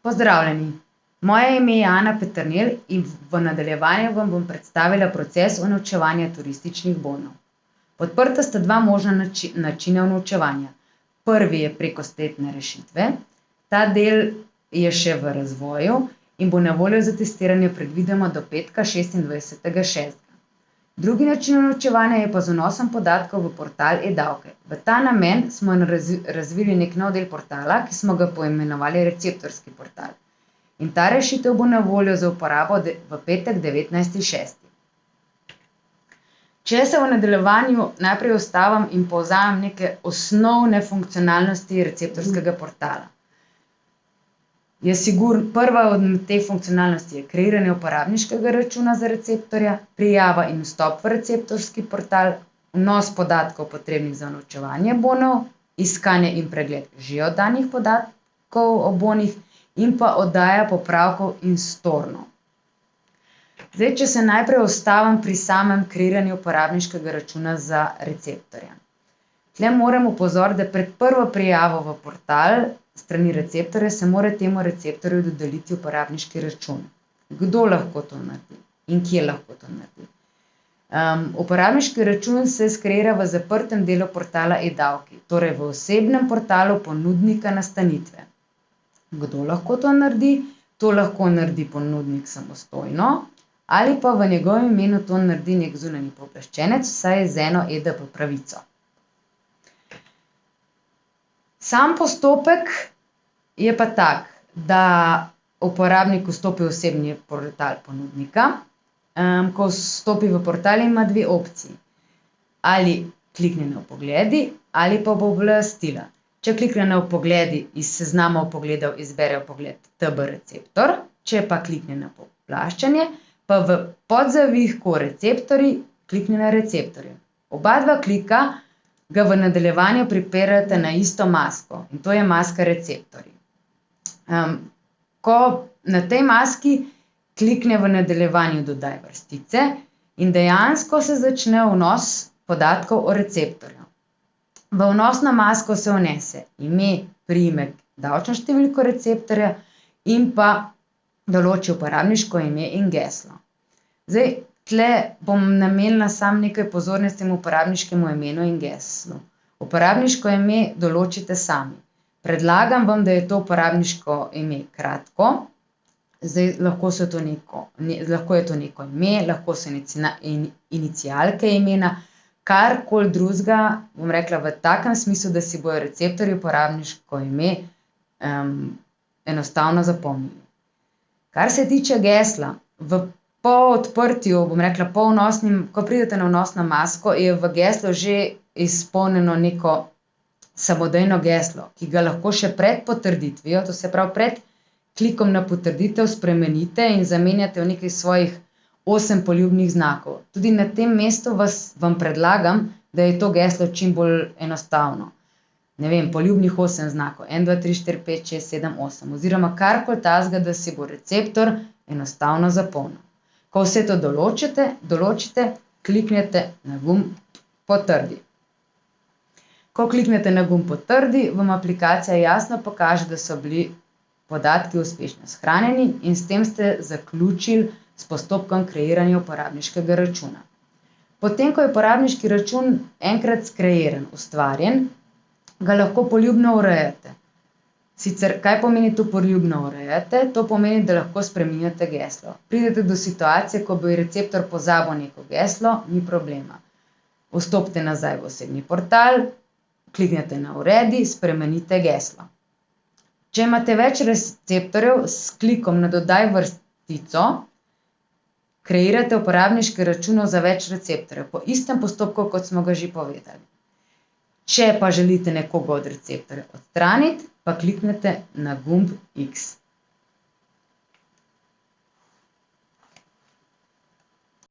Pozdravljeni, moje ime je Ana Peternelj in v nadaljevanju vam bom predstavila proces unovčevanja turističnih bonov. Podprta sta dva možna načina unovčevanja. Prvi je preko spletne rešitve, ta del je še v razvoju in bo na voljo za testiranje predvidoma do petka 26.6. Drugi način unovčevanja je pa z vnosom podatkov v portal eDavke. V ta namen smo razvili nek nov del portala, ki smo ga poimenovali receptorski portal. In ta rešitev bo na voljo za uporabo v petek 19.6. Če se v nadaljevanju najprej ustavim in povzamem neke osnovne funkcionalnosti receptorskega portala. Prva od teh funkcionalnosti je kreiranje uporabniškega računa za receptorja, prijava in vstop v receptorski portal, vnos podatkov potrebnih za unovčevanje bonov, iskanje in pregled že oddanih podatkov o bonih in pa oddaja popravkov in stornov. Če se najprej ustavim pri samem kreiranju uporabniškega računa za receptorja. Tule moram opozoriti, da pred prvo prijavo v portal strani receptorja se mora temu receptorju dodeliti uporabniški račun. Kdo lahko to naredi in kje lahko to naredi? Uporabniški račun se skreira v zaprtem delu portala eDavki, torej v osebnem portalu ponudnika nastanitve. Kdo lahko to naredi? To lahko naredi ponudnik samostojno ali pa v njegovem imenu to naredi nek zunanji pooblaščenec, vsaj z eno EDP pravico. Sam postopek je pa tak, da uporabnik vstopi v osebni portal ponudnika. Ko vstopi v portal, ima dve opciji. Ali klikne na vpogledi ali pa pooblastila. Če klikne na vpogledi, iz seznama vpogledov izbere vpogled TB receptor, če pa klikne na pooblaščanje, pa v podzavihku receptorji klikne na receptorje. Oba dva klika ga v nadaljevanju pripeljeta na isto masko in to je maska receptorji. Ko na tej maski klikne v nadaljevanju dodaj vrstice in dejansko se začne vnos podatkov o receptorju. V vnosno masko se vnese ime, priimek, davčno številko receptorja in pa določi uporabniško ime in geslo. Tule bom namenila samo nekaj pozornosti uporabniškemu imenu in geslu. Uporabniško ime določite sami. Predlagam vam, da je to uporabniško ime kratko. Lahko je to neko ime, lahko so inicialke imena, karkoli drugega, bom rekla v takem smislu, da si bojo receptorji uporabniško ime enostavno zapomnili. Kar se tiče gesla, po odprtju, bom rekla ko pridete na vnosno masko, je v geslu že izpolnjeno neko samodejno geslo, ki ga lahko še pred potrditvijo, to se pravi pred klikom na potrditev spremenite in zamenjate v nekaj svojih 8 poljubnih znakov. Tudi na tem mestu vam predlagam, da je to geslo čim bolj enostavno. Ne vem, poljubnih 8 znakov, 1, 2, 3, 4, 5, 6, 7, 8 oziroma karkoli takega, da si bo receptor enostavno zapomnil. Ko vse to določite, kliknete na gumb Potrdi. Ko kliknete na gumb Potrdi, vam aplikacija jasno pokaže, da so bili podatki uspešno shranjeni in s tem ste zaključili s postopkom kreiranja uporabniškega računa. Potem, ko je uporabniški račun enkrat skreiran, ustvarjen, ga lahko poljubno urejate. Sicer, kaj pomeni to poljubno urejate? To pomeni, da lahko spreminjate geslo. Pridete do situacije, ko bi receptor pozabil neko geslo, ni problema. Vstopite nazaj v osebni portal, kliknete na Uredi, spremenite geslo. Če imate več receptorjev, s klikom na dodaj vrstico, kreirate uporabniške račune za več receptorjev, po istem postopku, kot smo ga že povedali. Če pa želite nekoga od receptorja odstraniti, pa kliknete na gumb X.